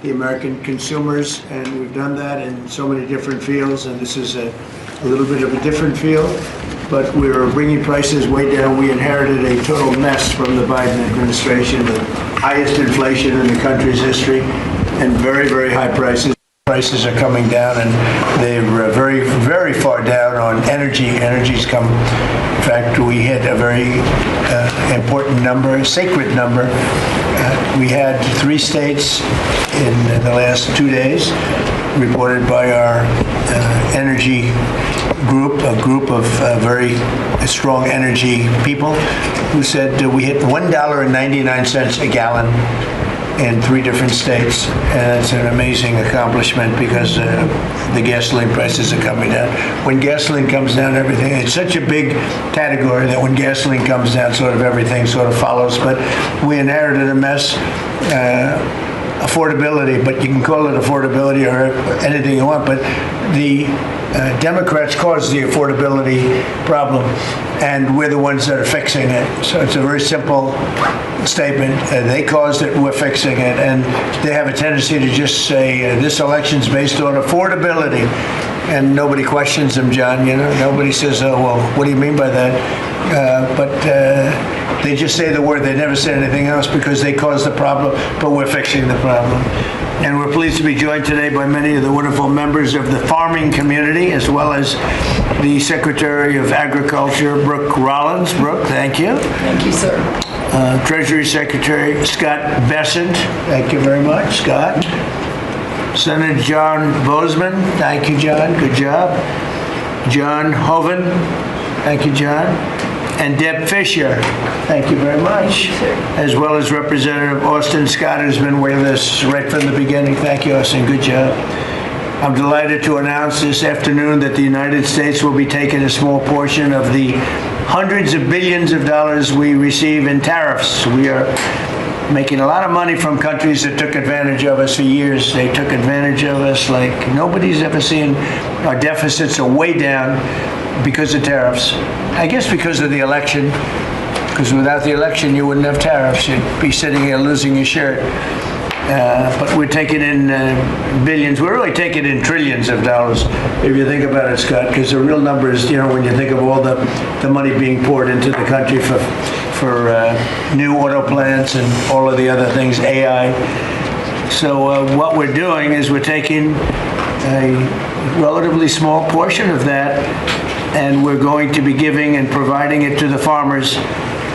the American consumers, and we've done that in so many different fields, and this is a little bit of a different field, but we're bringing prices way down. We inherited a total mess from the Biden administration, the highest inflation in the country's history, and very, very high prices. Prices are coming down, and they're very, very far down on energy. Energy's come, in fact, we hit a very important number, a sacred number. We had 3 states in the last 2 days, reported by our energy group, a group of very strong energy people, who said we hit $1.99 a gallon in 3 different states, and it's an amazing accomplishment because the gasoline prices are coming down. When gasoline comes down, everything, it's such a big category that when gasoline comes down, sort of everything sort of follows, but we inherited a mess. Affordability, but you can call it affordability or anything you want, but the Democrats caused the affordability problem, and we're the ones that are fixing it. So it's a very simple statement. They caused it, we're fixing it, and they have a tendency to just say this election's based on affordability, and nobody questions them, John. You know, nobody says, "Oh, well, what do you mean by that?" But they just say the word. They never say anything else because they caused the problem, but we're fixing the problem. And we're pleased to be joined today by many of the wonderful members of the farming community, as well as the Secretary of Agriculture, Brooke Rollins. Brooke, thank you. Thank you, sir. Treasury Secretary Scott Bessent. Thank you very much, Scott. Senator John Bozeman. Thank you, John. Good job. John Hoeven. Thank you, John. And Deb Fisher. Thank you very much. As well as Representative Austin Scott, who's been with us right from the beginning. Thank you, Austin. Good job. I'm delighted to announce this afternoon that the United States will be taking a small portion of the hundreds of billions of dollars we receive in tariffs. We are making a lot of money from countries that took advantage of us for years. They took advantage of us like nobody's ever seen. Our deficits are way down because of tariffs. I guess because of the election, because without the election you wouldn't have tariffs. You'd be sitting here losing your shirt. But we're taking in billions. We're really taking in trillions of dollars, if you think about it, Scott, because the real numbers, you know, when you think of all the money being poured into the country for new auto plants and all of the other things, AI. So what we're doing is we're taking a relatively small portion of that, and we're going to be giving and providing it to the farmers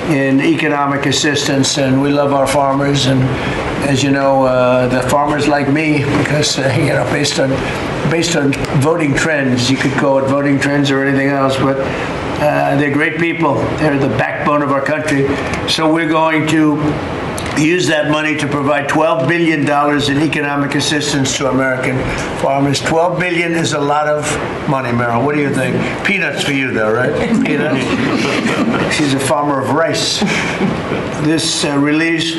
in economic assistance. And we love our farmers, and as you know, the farmers like me, because you know, based on voting trends, you could call it voting trends or anything else, but they're great people. They're the backbone of our country. So we're going to use that money to provide $12 billion in economic assistance to American farmers. $12 billion is a lot of money, Meryl. What do you think? Peanuts for you, though, right? Peanuts. She's a farmer of rice. This relief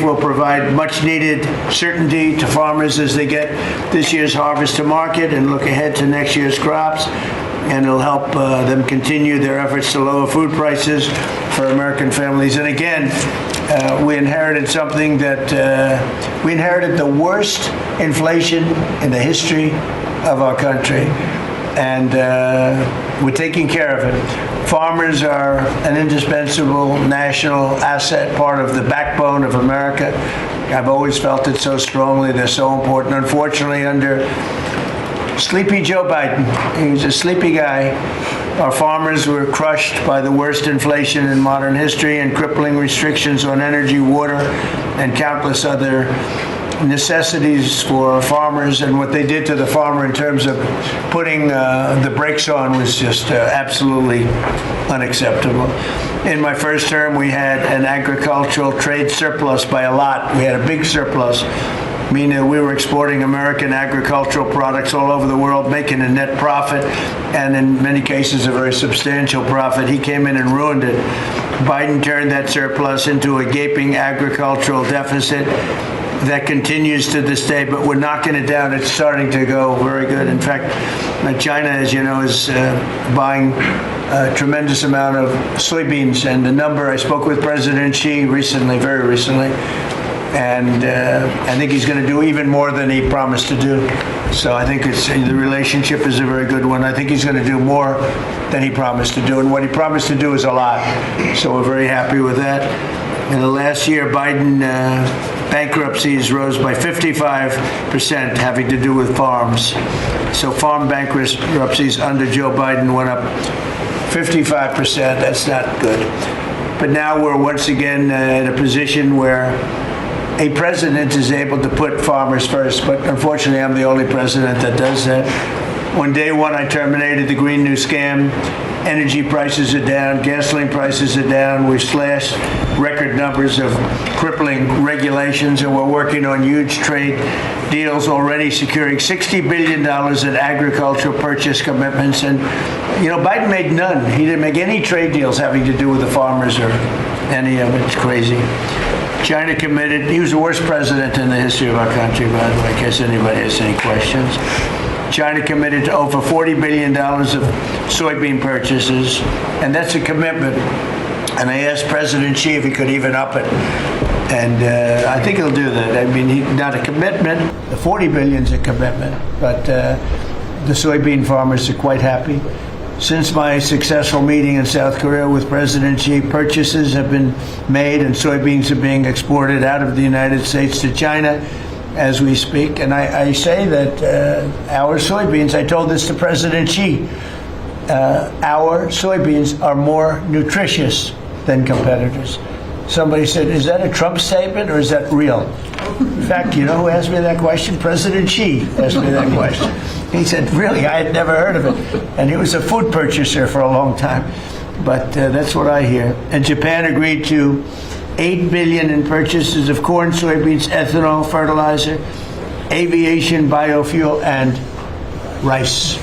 will provide much-needed certainty to farmers as they get this year's harvest to market and look ahead to next year's crops. And it'll help them continue their efforts to lower food prices for American families. And again, we inherited something that, we inherited the worst inflation in the history of our country. And we're taking care of it. Farmers are an indispensable national asset, part of the backbone of America. I've always felt it so strongly. They're so important. Unfortunately, under Sleepy Joe Biden, he was a sleepy guy. Our farmers were crushed by the worst inflation in modern history and crippling restrictions on energy, water, and countless other necessities for farmers. And what they did to the farmer in terms of putting the brakes on was just absolutely unacceptable. In my first term, we had an agricultural trade surplus by a lot. We had a big surplus, meaning we were exporting American agricultural products all over the world, making a net profit, and in many cases a very substantial profit. He came in and ruined it. Biden turned that surplus into a gaping agricultural deficit that continues to this day, but we're knocking it down. It's starting to go very good. In fact, China, as you know, is buying a tremendous amount of soybeans, and the number, I spoke with President Xi recently, very recently, And I think he's going to do even more than he promised to do. So I think the relationship is a very good one. I think he's going to do more than he promised to do. And what he promised to do is a lot. So we're very happy with that. In the last year, Biden bankruptcies rose by 55%, having to do with farms. So farm bankruptcies under Joe Biden went up 55%. That's not good. But now we're once again in a position where a president is able to put farmers first, but unfortunately I'm the only president that does that. On day one, I terminated the Green New Scam. Energy prices are down, gasoline prices are down. We've slashed record numbers of crippling regulations, and we're working on huge trade deals already, securing $60 billion in agricultural purchase commitments. And, Biden made none. He didn't make any trade deals having to do with the farmers or any of it. It's crazy. China committed. He was the worst president in the history of our country, by the way, in case anybody has any questions. China committed to over $40 billion of soybean purchases, and that's a commitment. And I asked President Xi if he could even up it, and I think he'll do that. I mean, not a commitment. The $40 billion is a commitment, but the soybean farmers are quite happy. Since my successful meeting in South Korea with President Xi, purchases have been made and soybeans are being exported out of the United States to China as we speak. And I say that our soybeans, I told this to President Xi, our soybeans are more nutritious than competitors. Somebody said, is that a Trump statement or is that real? In fact, you know who asked me that question? President Xi asked me that question. He said, really, I had never heard of it. And he was a food purchaser for a long time. But that's what I hear. And Japan agreed to $8 billion in purchases of corn, soybeans, ethanol, fertilizer, aviation, biofuel, and rice.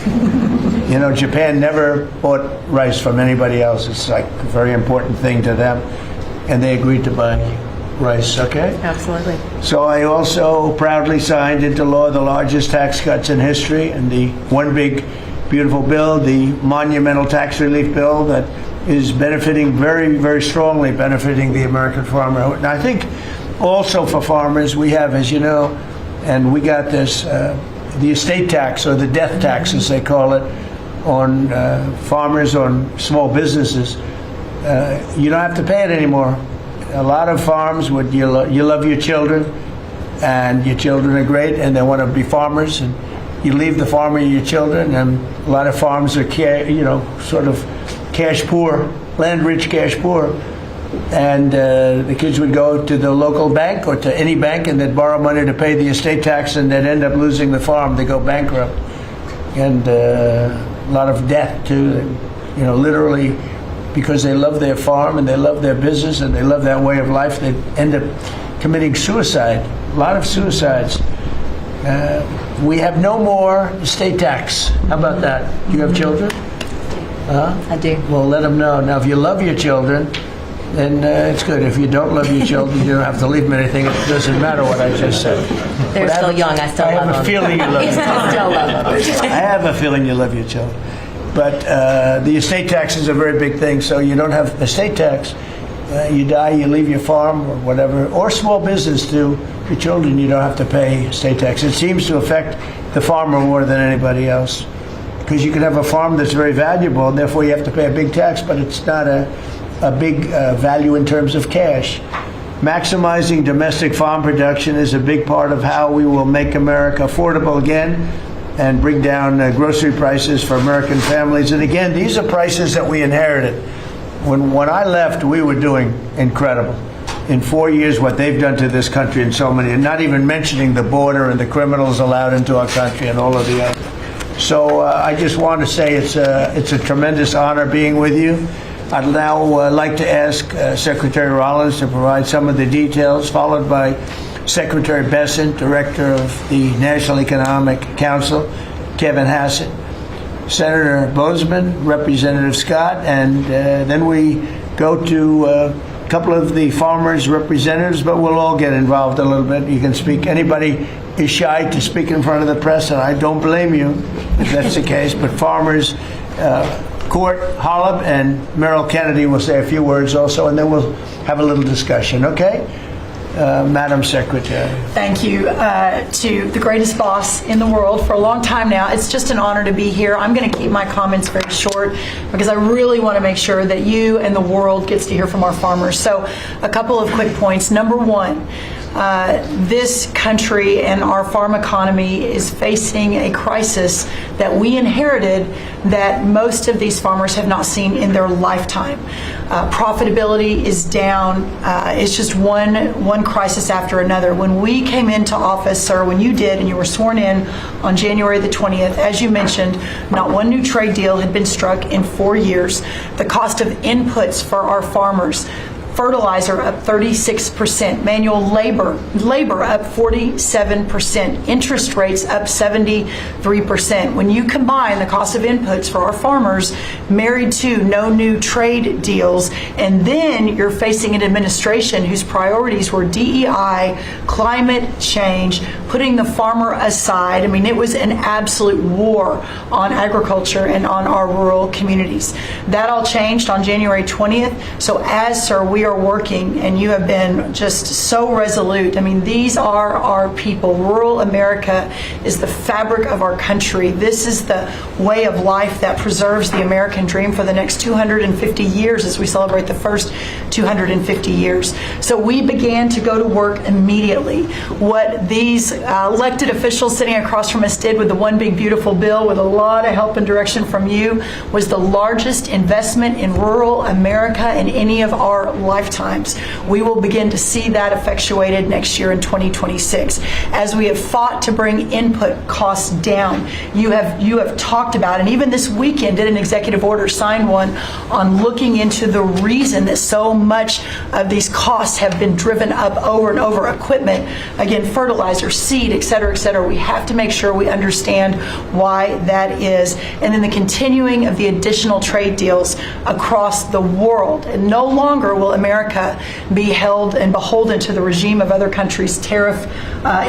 Japan never bought rice from anybody else. It's like a very important thing to them. And they agreed to buy rice, okay? Absolutely. So I also proudly signed into law the largest tax cuts in history, and the one big, beautiful bill, the monumental tax relief bill that is benefiting very, very strongly, benefiting the American farmer. And I think also for farmers, we have, as you know, and we got this, the estate tax, or the death tax, as they call it, on farmers, on small businesses. You don't have to pay it anymore. A lot of farms would you love your children, and your children are great, and they want to be farmers, and you leave the farm with your children, and a lot of farms are sort of cash poor, land rich, cash poor, and the kids would go to the local bank or to any bank, and they'd borrow money to pay the estate tax, and they'd end up losing the farm. They go bankrupt, and a lot of debt too. Literally. Because they love their farm and they love their business and they love that way of life, they end up committing suicide. A lot of suicides. We have no more estate tax. How about that? Do you have children? I do. Well, let them know. Now, if you love your children, then it's good. If you don't love your children, you don't have to leave them anything. It doesn't matter what I just said. They're still young. I still love them. I have a feeling you love them. I still love them. I have a feeling you love your children. But the estate tax is a very big thing, so you don't have estate tax. You die, you leave your farm or whatever, or small business to your children, you don't have to pay estate tax. It seems to affect the farmer more than anybody else, because you can have a farm that's very valuable, and therefore you have to pay a big tax, but it's not a big value in terms of cash. Maximizing domestic farm production is a big part of how we will make America affordable again, and bring down grocery prices for American families. And again, these are prices that we inherited. When I left, we were doing incredible. In 4 years, what they've done to this country in so many, and not even mentioning the border and the criminals allowed into our country and all of the other. So I just want to say it's a tremendous honor being with you. I'd now like to ask Secretary Rollins to provide some of the details, followed by Secretary Bessent, Director of the National Economic Council, Kevin Hassett, Senator Bozeman, Representative Scott, and then we go to a couple of the farmers' representatives, but we'll all get involved a little bit. You can speak. Anybody is shy to speak in front of the press, and I don't blame you if that's the case, but farmers, Court Holub and Merrill Kennedy will say a few words also, and then we'll have a little discussion, okay? Madam Secretary. Thank you to the greatest boss in the world for a long time now. It's just an honor to be here. I'm going to keep my comments very short because I really want to make sure that you and the world gets to hear from our farmers. So a couple of quick points. Number one, this country and our farm economy is facing a crisis that we inherited that most of these farmers have not seen in their lifetime. Profitability is down. It's just one crisis after another. When we came into office, sir, when you did and you were sworn in on January the 20th, as you mentioned, not one new trade deal had been struck in 4 years. The cost of inputs for our farmers, fertilizer up 36%, manual labor up 47%, interest rates up 73%. When you combine the cost of inputs for our farmers married to no new trade deals, and then you're facing an administration whose priorities were DEI, climate change, putting the farmer aside. I mean, it was an absolute war on agriculture and on our rural communities. That all changed on January 20th. So as, sir, we are working, and you have been just so resolute. I mean, these are our people. Rural America is the fabric of our country. This is the way of life that preserves the American dream for the next 250 years as we celebrate the first 250 years. So we began to go to work immediately. What these elected officials sitting across from us did with the One Big Beautiful Bill, with a lot of help and direction from you, was the largest investment in rural America in any of our lifetimes. We will begin to see that effectuated next year in 2026. As we have fought to bring input costs down, you have talked about, and even this weekend did an executive order, signed one, on looking into the reason that so much of these costs have been driven up over and over. Equipment, again, fertilizer, seed, et cetera, et cetera. We have to make sure we understand why that is. And then the continuing of the additional trade deals across the world. And no longer will America be held and beholden to the regime of other countries' tariff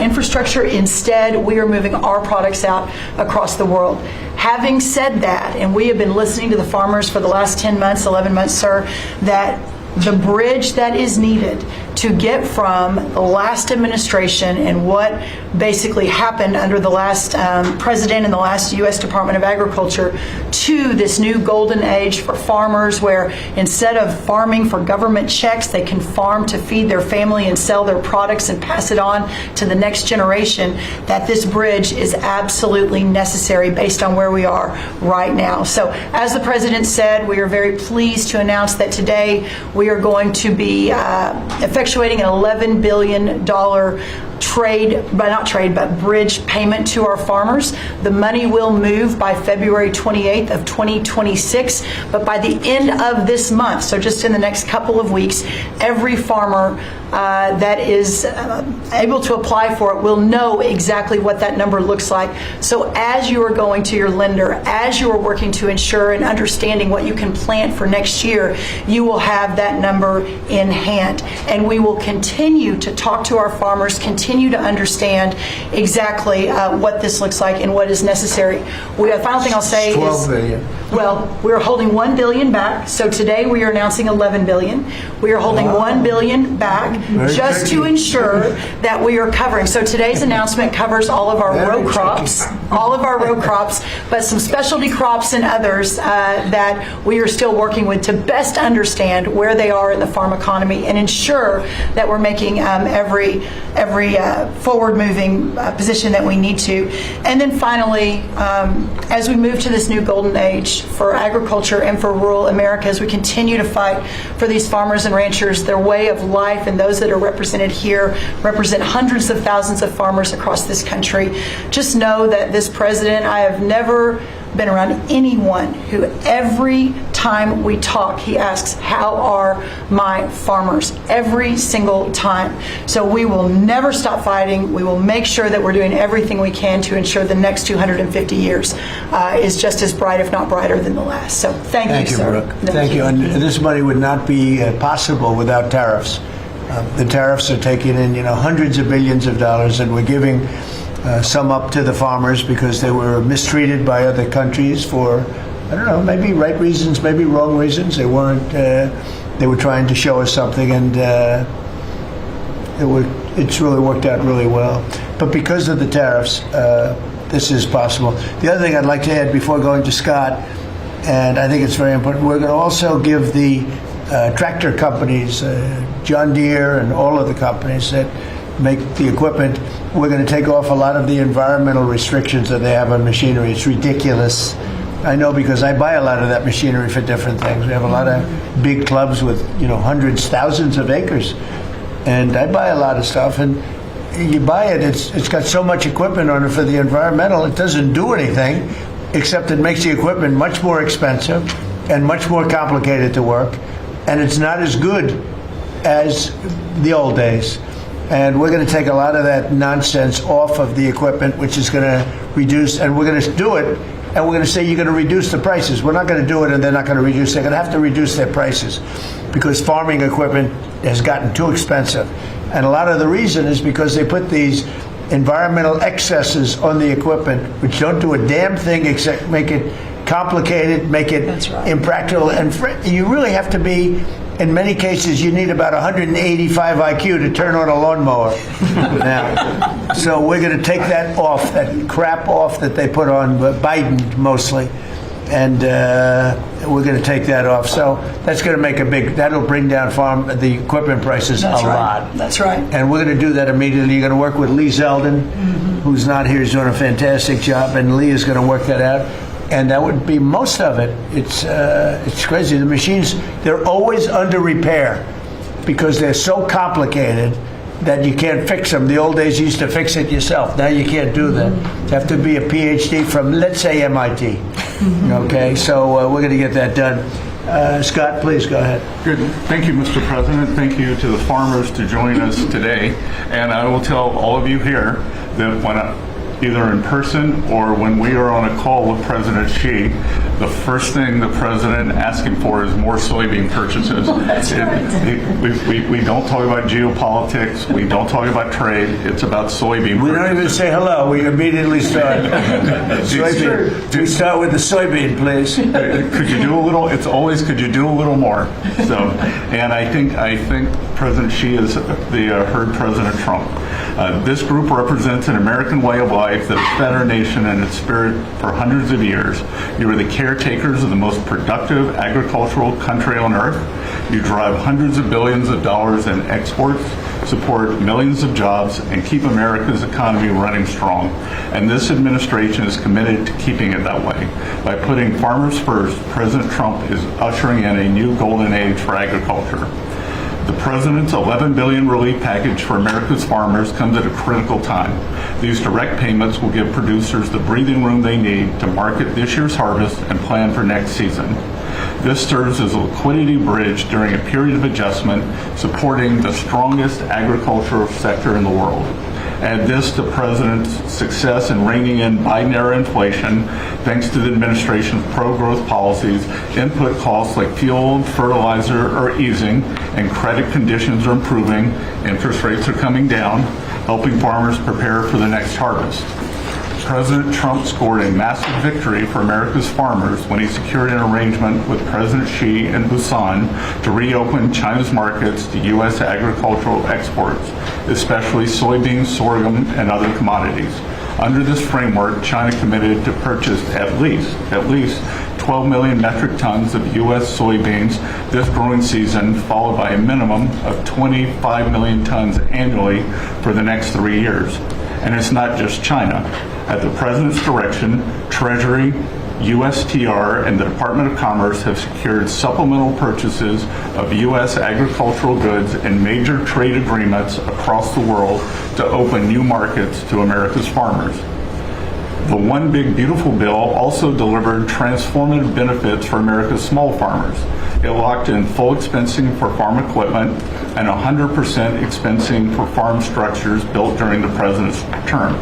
infrastructure. Instead, we are moving our products out across the world. Having said that, and we have been listening to the farmers for the last 10 months, 11 months, sir, that the bridge that is needed to get from the last administration and what basically happened under the last president and the last U.S. Department of Agriculture to this new golden age for farmers, where instead of farming for government checks, they can farm to feed their family and sell their products and pass it on to the next generation, that this bridge is absolutely necessary based on where we are right now. So as the president said, we are very pleased to announce that today we are going to be effectuating an $11 billion bridge payment to our farmers. The money will move by February 28th of 2026, but by the end of this month, so just in the next couple of weeks, every farmer that is able to apply for it will know exactly what that number looks like. So as you are going to your lender, as you are working to ensure and understanding what you can plant for next year, you will have that number in hand. And we will continue to talk to our farmers, continue to understand exactly what this looks like and what is necessary. The final thing I'll say is 12 billion. Well, we're holding $1 billion back. So today we are announcing $11 billion. We are holding $1 billion back just to ensure that we are covering. So today's announcement covers all of our row crops, but some specialty crops and others that we are still working with to best understand where they are in the farm economy and ensure that we're making every forward-moving position that we need to. And then finally, as we move to this new golden age for agriculture and for rural America, as we continue to fight for these farmers and ranchers, their way of life, and those that are represented here represent hundreds of thousands of farmers across this country. Just know that this president, I have never been around anyone who every time we talk, he asks, how are my farmers? Every single time. So we will never stop fighting. We will make sure that we're doing everything we can to ensure the next 250 years is just as bright, if not brighter, than the last. So thank you, sir. Brooke. Thank you. And this money would not be possible without tariffs. The tariffs are taking in, hundreds of billions of dollars, and we're giving some up to the farmers because they were mistreated by other countries for, I don't know, maybe right reasons, maybe wrong reasons. They weren't. They were trying to show us something, and it's really worked out really well. But because of the tariffs, this is possible. The other thing I'd like to add before going to Scott, and I think it's very important, we're going to also give the tractor companies, John Deere and all of the companies that make the equipment, we're going to take off a lot of the environmental restrictions that they have on machinery. It's ridiculous. I know because I buy a lot of that machinery for different things. We have a lot of big clubs with, hundreds, thousands of acres. And I buy a lot of stuff, and you buy it, it's got so much equipment on it for the environmental, it doesn't do anything, except it makes the equipment much more expensive and much more complicated to work, and it's not as good as the old days. And we're going to take a lot of that nonsense off of the equipment, which is going to reduce, and we're going to do it, and we're going to say you're going to reduce the prices. We're not going to do it and they're not going to reduce. They're going to have to reduce their prices because farming equipment has gotten too expensive. And a lot of the reason is because they put these environmental excesses on the equipment, which don't do a damn thing except make it complicated, make it impractical. And you really have to be, in many cases, you need about 185 IQ to turn on a lawnmower now. So we're going to take that off, that crap off that they put on Biden mostly. And we're going to take that off. So that's going to make that'll bring down the equipment prices a lot. That's right. And we're going to do that immediately. You're going to work with Lee Zeldin, who's not here. He's doing a fantastic job. And Lee is going to work that out. And that would be most of it. It's crazy. The machines, they're always under repair because they're so complicated that you can't fix them. The old days you used to fix it yourself. Now you can't do that. You have to be a PhD from, let's say, MIT. Okay, so we're going to get that done. Scott, please go ahead. Good. Thank you, Mr. President. Thank you to the farmers to join us today. And I will tell all of you here that when either in person or when we are on a call with President Xi, the first thing the president asking for is more soybean purchases. That's right. We don't talk about geopolitics. We don't talk about trade. It's about soybean We purchases. don't even say hello. We immediately start. Soybean. We start with the soybean, please. Could you do a little? It's always could you do a little more? So, and I think President Xi has heard President Trump. This group represents an American way of life that has fed our nation and its spirit for hundreds of years. You are the caretakers of the most productive agricultural country on earth. You drive hundreds of billions of dollars in exports, support millions of jobs, and keep America's economy running strong. And this administration is committed to keeping it that way. By putting farmers first, President Trump is ushering in a new golden age for agriculture. The President's $11 billion relief package for America's farmers comes at a critical time. These direct payments will give producers the breathing room they need to market this year's harvest and plan for next season. This serves as a liquidity bridge during a period of adjustment, supporting the strongest agricultural sector in the world. Add this to President's success in reining in Biden-era inflation, thanks to the administration's pro-growth policies, input costs like fuel and fertilizer are easing, and credit conditions are improving, interest rates are coming down, helping farmers prepare for the next harvest. President Trump scored a massive victory for America's farmers when he secured an arrangement with President Xi in Busan to reopen China's markets to U.S. agricultural exports, especially soybeans, sorghum, and other commodities. Under this framework, China committed to purchase at least 12 million metric tons of U.S. soybeans this growing season, followed by a minimum of 25 million tons annually for the next 3 years. And it's not just China. At the President's direction, Treasury, USTR, and the Department of Commerce have secured supplemental purchases of U.S. agricultural goods and major trade agreements across the world to open new markets to America's farmers. The One Big Beautiful Bill also delivered transformative benefits for America's small farmers. It locked in full expensing for farm equipment and 100% expensing for farm structures built during the President's term.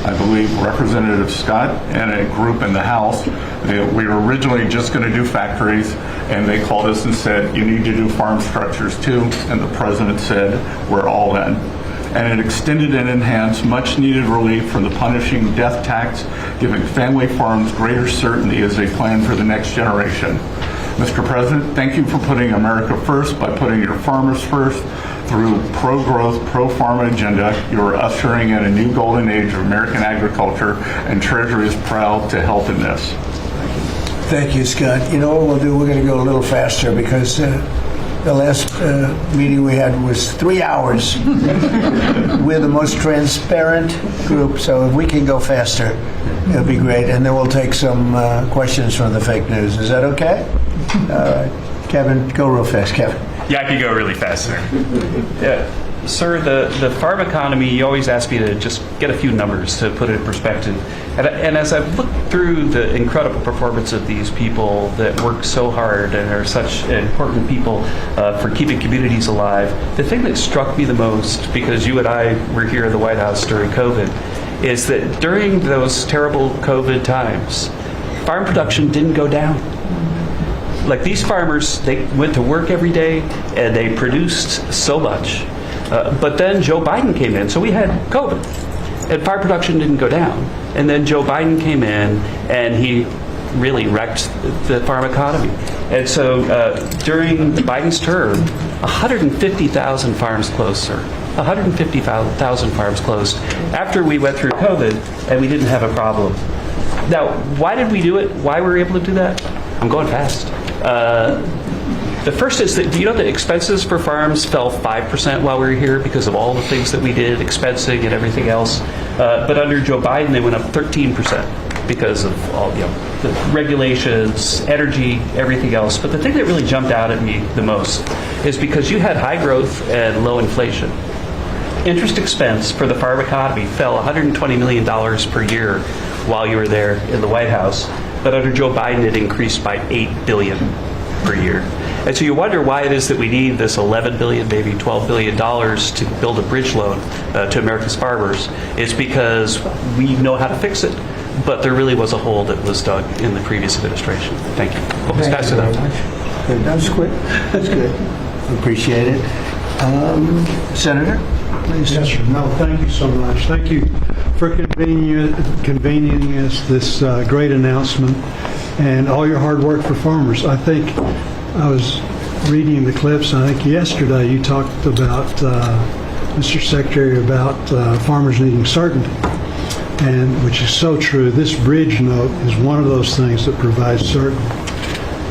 I believe Representative Scott and a group in the House, we were originally just going to do factories, and they called us and said, you need to do farm structures too, and the President said, we're all in. And it extended and enhanced much-needed relief from the punishing death tax, giving family farms greater certainty as they plan for the next generation. Mr. President, thank you for putting America first by putting your farmers first. through pro-growth, pro-farm agenda, you are ushering in a new golden age of American agriculture, and Treasury is proud to help in this. Thank you, Scott. You know what we'll do? We're going to go a little faster because the last meeting we had was 3 hours. We're the most transparent group, so if we can go faster, it'll be great. And then we'll take some questions from the fake news. Is that okay? All right. Kevin, go real fast, Kevin. Yeah, I could go really fast, sir. Yeah. Sir, the farm economy, you always ask me to just get a few numbers to put it in perspective. And as I've looked through the incredible performance of these people that work so hard and are such important people for keeping communities alive, the thing that struck me the most, because you and I were here in the White House during COVID, is that during those terrible COVID times, farm production didn't go down. Like these farmers, they went to work every day and they produced so much. But then Joe Biden came in, so we had COVID, and farm production didn't go down. And then Joe Biden came in, and he really wrecked the farm economy. And so during Biden's term, 150,000 farms closed, sir. 150,000 farms closed after we went through COVID, and we didn't have a problem. Now, why did we do it? Why were we able to do that? I'm going fast. The first is that, do you know that expenses for farms fell 5% while we were here because of all the things that we did, expensing and everything else? But under Joe Biden, they went up 13% because of all the regulations, energy, everything else. But the thing that really jumped out at me the most is because you had high growth and low inflation. Interest expense for the farm economy fell $120 million per year while you were there in the White House. But under Joe Biden, it increased by $8 billion per year. And so you wonder why it is that we need this $11 billion, maybe $12 billion to build a bridge loan to America's farmers. It's because we know how to fix it, but there really was a hole that was dug in the previous administration. Thank you. Hope it's fast enough. Good. That was quick. That's good. Appreciate it. Senator, please. Yes, sir. No, thank you so much. Thank you for convening us this great announcement and all your hard work for farmers. I think I was reading the clips, I think yesterday you talked about, Mr. Secretary, about farmers needing certainty, and which is so true. This bridge note is one of those things that provides certainty.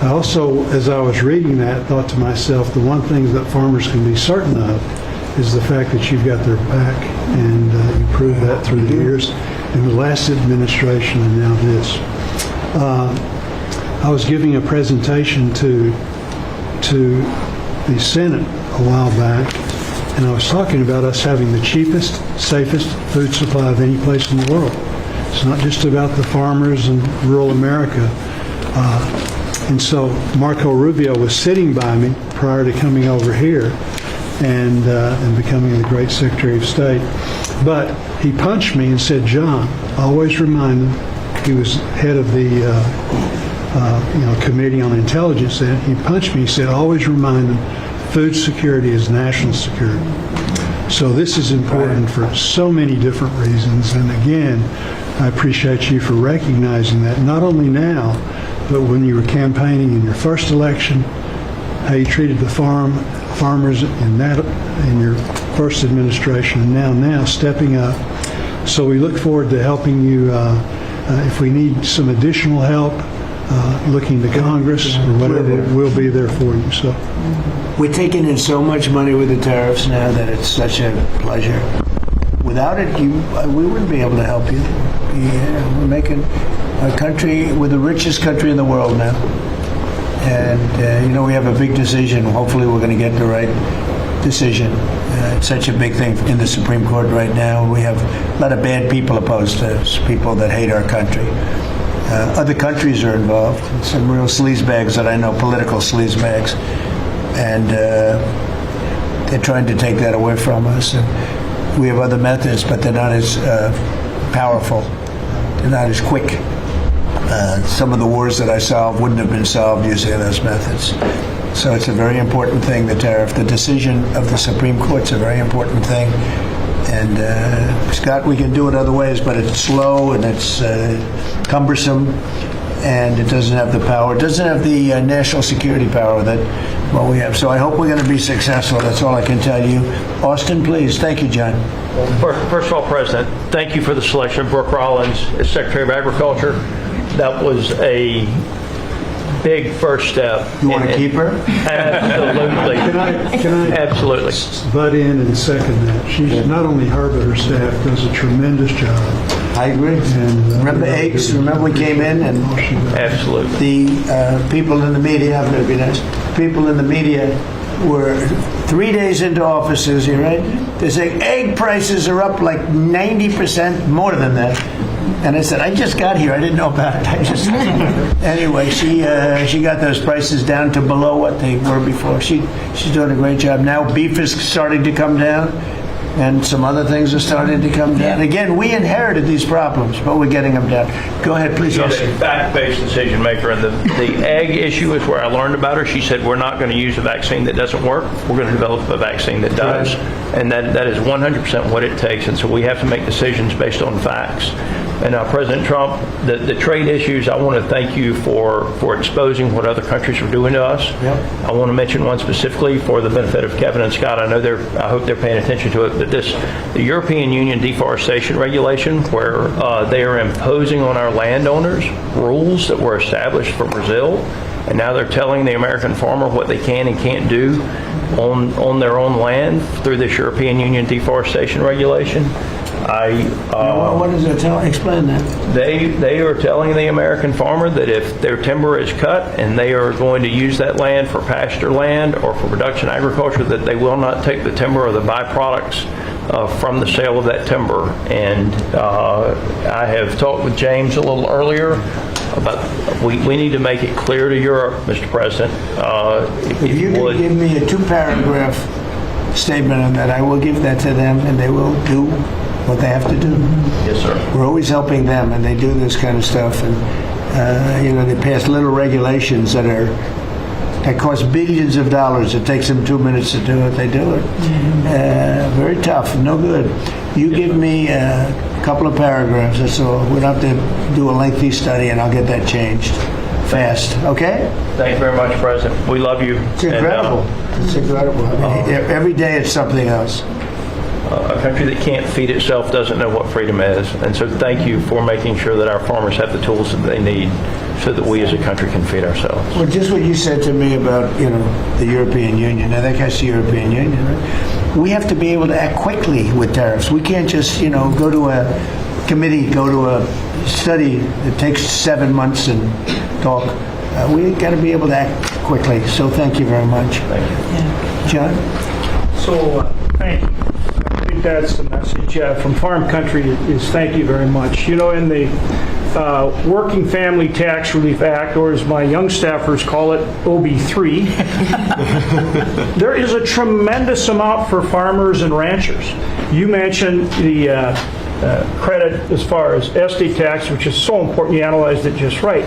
I also, as I was reading that, thought to myself, the one thing that farmers can be certain of is the fact that you've got their back, and you proved that through the years in the last administration and now this. I was giving a presentation to the Senate a while back, and I was talking about us having the cheapest, safest food supply of any place in the world. It's not just about the farmers in rural America. And so Marco Rubio was sitting by me prior to coming over here and becoming the great Secretary of State. But he punched me and said, "John, always remind him," he was head of the Committee on Intelligence then. He punched me, he said, "Always remind them, food security is national security." So this is important for so many different reasons. And again, I appreciate you for recognizing that, not only now, but when you were campaigning in your first election, how you treated the farmers in your first administration, and now stepping up. So we look forward to helping you if we need some additional help, looking to Congress or whatever, we'll be there for you. So We're taking in so much money with the tariffs now that it's such a pleasure. Without it, we wouldn't be able to help you. We're making our country, we're the richest country in the world now. And, we have a big decision. Hopefully we're going to get the right decision. It's such a big thing in the Supreme Court right now. We have a lot of bad people opposed to us, people that hate our country. Other countries are involved, some real sleazebags that I know, political sleazebags. And they're trying to take that away from us. And we have other methods, but they're not as powerful. They're not as quick. Some of the wars that I solved wouldn't have been solved using those methods. So it's a very important thing, the tariff. The decision of the Supreme Court's a very important thing. And Scott, we can do it other ways, but it's slow and it's cumbersome. and it doesn't have the power. It doesn't have the national security power that what we have. So I hope we're going to be successful. That's all I can tell you. Austin, please. Thank you, John. First of all, President, thank you for the selection of Brooke Rollins as Secretary of Agriculture. That was a big first step. You want to keep her? Absolutely. Can I Absolutely. butt in and second that? She's not only her, but her staff does a tremendous job. I agree. And, Remember eggs? Remember we came in and Absolutely. the people in the media, I'm going to be nice, people in the media were 3 days into offices, you right? They say egg prices are up like 90% more than that. And I said, I just got here. I didn't know about it. Anyway, she got those prices down to below what they were before. She's doing a great job. Now beef is starting to come down, and some other things are starting to come down. Again, we inherited these problems, but we're getting them down. Go ahead, please. She's a fact-based decision maker, and the egg issue is where I learned about her. She said, we're not going to use a vaccine that doesn't work. We're going to develop a vaccine that does. And that is 100% what it takes. And so we have to make decisions based on facts. And President Trump, the trade issues, I want to thank you for exposing what other countries are doing to us. Yep. I want to mention one specifically for the benefit of Kevin and Scott. I hope they're paying attention to it. But the European Union deforestation regulation, where they are imposing on our landowners rules that were established for Brazil, and now they're telling the American farmer what they can and can't do on their own land through this European Union deforestation regulation. What does it tell? Explain that. They are telling the American farmer that if their timber is cut and they are going to use that land for pasture land or for production agriculture, that they will not take the timber or the byproducts from the sale of that timber. And I have talked with James a little earlier about we need to make it clear to Europe, Mr. President. If you can give me a 2-paragraph statement on that, I will give that to them, and they will do what they have to do. Yes, sir. We're always helping them, and they do this kind of stuff. And they pass little regulations that cost billions of dollars. It takes them 2 minutes to do it. They do it. Very tough. No good. You give me a couple of paragraphs. That's all. We don't have to do a lengthy study, and I'll get that changed fast. Okay? Thank you very much, President. We love you. It's incredible. It's incredible. I mean, every day it's something else. A country that can't feed itself doesn't know what freedom is. And so thank you for making sure that our farmers have the tools that they need so that we as a country can feed ourselves. Well, just what you said to me about, the European Union. I think that's the European Union, right? We have to be able to act quickly with tariffs. We can't just, go to a committee, go to a study that takes 7 months and talk. We got to be able to act quickly. So thank you very much. Thank you. John? So, thank you. I think that's the message from Farm Country is thank you very much. In the Working Family Tax Relief Act, or as my young staffers call it, OB3, there is a tremendous amount for farmers and ranchers. You mentioned the credit as far as estate tax, which is so important. You analyzed it just right.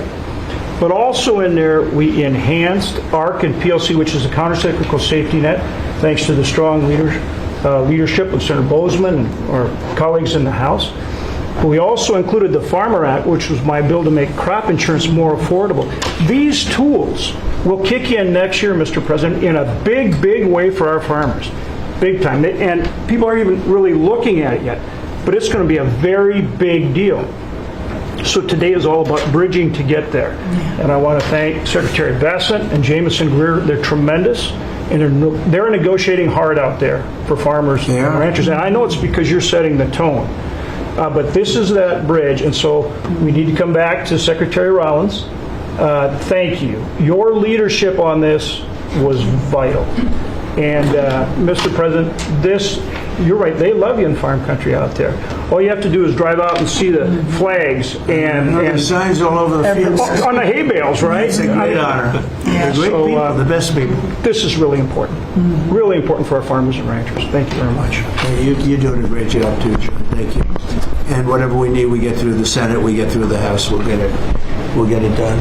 But also in there, we enhanced ARC and PLC, which is a countercyclical safety net, thanks to the strong leadership of Senator Bozeman and our colleagues in the House. We also included the Farmer Act, which was my bill to make crop insurance more affordable. These tools will kick in next year, Mr. President, in a big, big way for our farmers. Big time. And people aren't even really looking at it yet. But it's going to be a very big deal. So today is all about bridging to get there. And I want to thank Secretary Bassett and Jameson Greer. They're tremendous. And they're negotiating hard out there for farmers and ranchers. And I know it's because you're setting the tone. But this is that bridge. And so we need to come back to Secretary Rollins. Thank you. Your leadership on this was vital. And Mr. President, you're right, they love you in Farm Country out there. All you have to do is drive out and see the flags and signs all over the field. on the hay bales, right? It's a great honor. They're great people, the best people. This is really important. Really important for our farmers and ranchers. Thank you very much. You're doing a great job too, John. Thank you. And whatever we need, we get through the Senate, we get through the House, we'll get it done.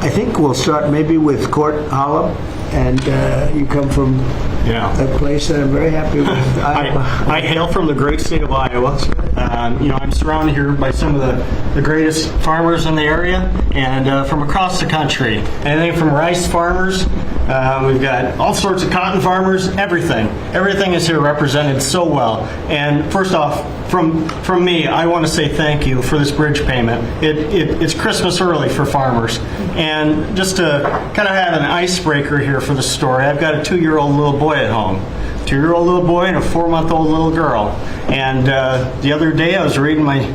I think we'll start maybe with Court Holland. and you come from Yeah. a place that I'm very happy with. I hail from the great state of Iowa. I'm surrounded here by some of the greatest farmers in the area, and from across the country. Anything from rice farmers, we've got all sorts of cotton farmers, everything. Everything is here represented so well. And first off, from me, I want to say thank you for this bridge payment. It's Christmas early for farmers. And just to kind of have an icebreaker here for the story, I've got a 2-year-old little boy at home. 2-year-old little boy and a 4-month-old little girl. And the other day I was reading my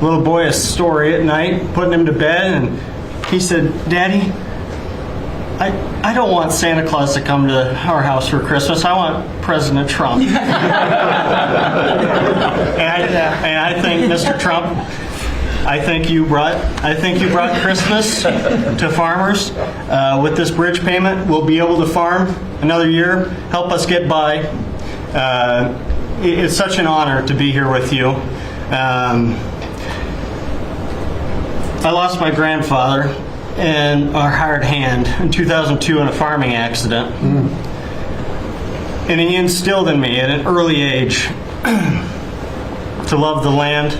little boy a story at night, putting him to bed, and he said, "Daddy, I don't want Santa Claus to come to our house for Christmas. I want President Trump." And I think, Mr. Trump, I think you brought Christmas to farmers. With this bridge payment, we'll be able to farm another year, help us get by. It's such an honor to be here with you. I lost my grandfather and our hired hand in 2002 in a farming accident. And he instilled in me at an early age to love the land,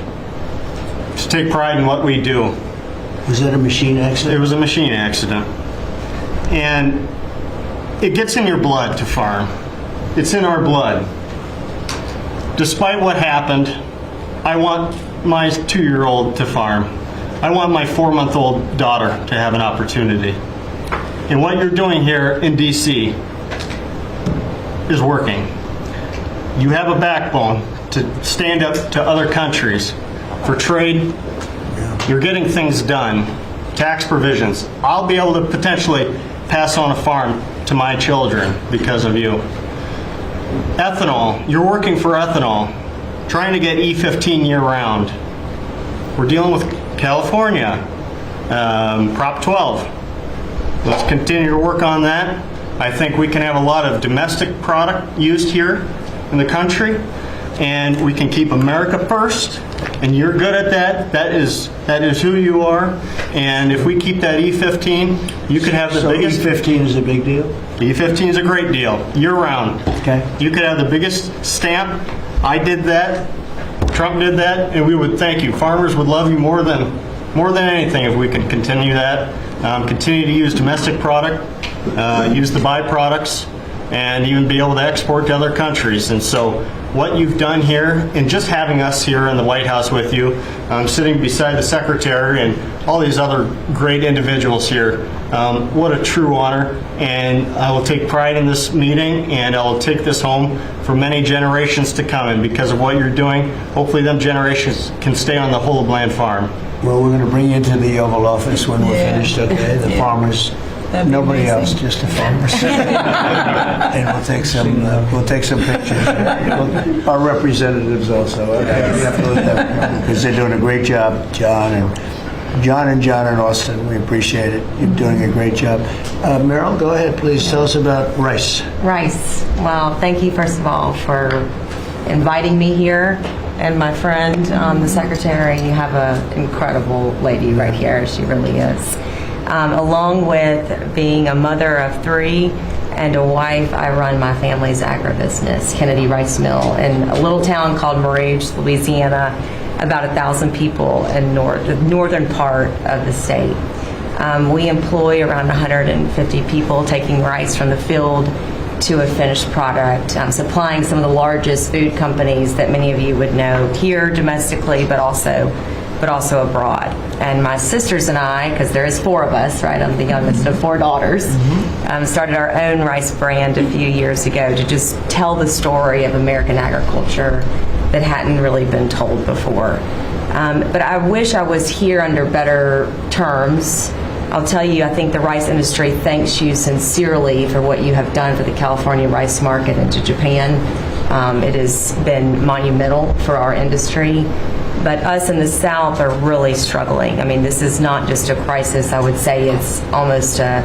to take pride in what we do. Was that a machine accident? It was a machine accident. And it gets in your blood to farm. It's in our blood. Despite what happened, I want my 2-year-old to farm. I want my 4-month-old daughter to have an opportunity. And what you're doing here in DC is working. You have a backbone to stand up to other countries for trade. You're getting things done. Tax provisions. I'll be able to potentially pass on a farm to my children because of you. Ethanol. You're working for ethanol. Trying to get E15 year-round. We're dealing with California, Prop 12. Let's continue to work on that. I think we can have a lot of domestic product used here in the country, and we can keep America first. And you're good at that. That is who you are. And if we keep that E15, you could have the biggest. E15 is a big deal? E15 is a great deal, year-round. Okay. You could have the biggest stamp. I did that. Trump did that, and we would thank you. Farmers would love you more than anything if we could continue that. Continue to use domestic product, use the byproducts, and even be able to export to other countries. And so what you've done here, and just having us here in the White House with you, sitting beside the Secretary and all these other great individuals here, what a true honor. And I will take pride in this meeting, and I will take this home for many generations to come. And because of what you're doing, hopefully them generations can stay on the whole of Bland farm. Well, we're going to bring you into the Oval Office when we're finished, okay? The farmers, nobody else, just the farmers. And we'll take some pictures. Our representatives also. Okay? We have to let them know because they're doing a great job, John and Austin. We appreciate it. You're doing a great job. Meryl, go ahead, please. Tell us about rice. Rice. Well, thank you, first of all, for inviting me here. And my friend, the secretary, you have an incredible lady right here. She really is. Along with being a mother of 3 and a wife, I run my family's agribusiness, Kennedy Rice Mill, in a little town called Moraige, Louisiana, about 1,000 people in the northern part of the state. We employ around 150 people taking rice from the field to a finished product, supplying some of the largest food companies that many of you would know here domestically, but also abroad. And my sisters and I, because there is 4 of us, right? I'm the youngest of 4 daughters, started our own rice brand a few years ago to just tell the story of American agriculture that hadn't really been told before. But I wish I was here under better terms. I'll tell you, I think the rice industry thanks you sincerely for what you have done for the California rice market and to Japan. It has been monumental for our industry. But us in the South are really struggling. I mean, this is not just a crisis. I would say it's almost a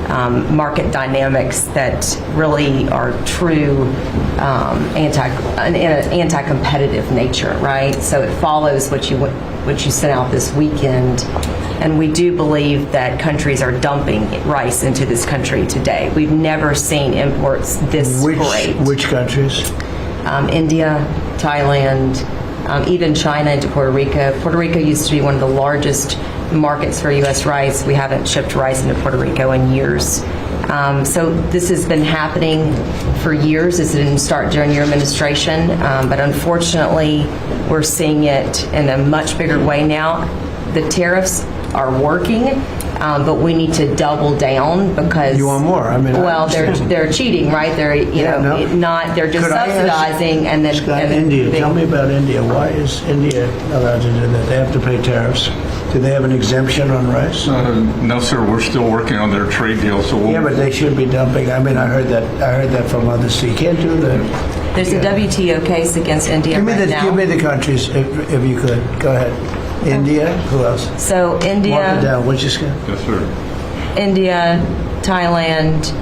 market dynamics that really are true anti-competitive nature, right? So it follows what you sent out this weekend, and we do believe that countries are dumping rice into this country today. We've never seen imports this great. Which countries? India, Thailand, even China into Puerto Rico. Puerto Rico used to be one of the largest markets for U.S. rice. We haven't shipped rice into Puerto Rico in years. So this has been happening for years. This didn't start during your administration, but unfortunately, we're seeing it in a much bigger way now. The tariffs are working, but we need to double down because You want more? I mean, well, they're cheating, right? They're they're just Could I ask- subsidizing and then Scott, and then India. they- Tell me about India. Why is India allowed to do that? They have to pay tariffs. Do they have an exemption on rice? No, sir, we're still working on their trade deal, so we'll... Yeah, but they should be dumping. I mean, I heard that from others. So you can't do that. There's a WTO case against India right now. Give me the countries, if you could. Go ahead. India. Who else? So Mark it India, down. What'd you say? Yes, sir. India, Thailand,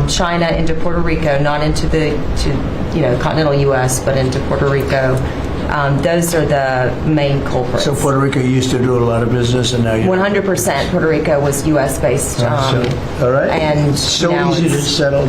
China into Puerto Rico, not into the continental U.S., but into Puerto Rico. Those are the main culprits. So Puerto Rico used to do a lot of business, and now you. 100% Puerto Rico was U.S. based. All right. And so now easy to it's- settle.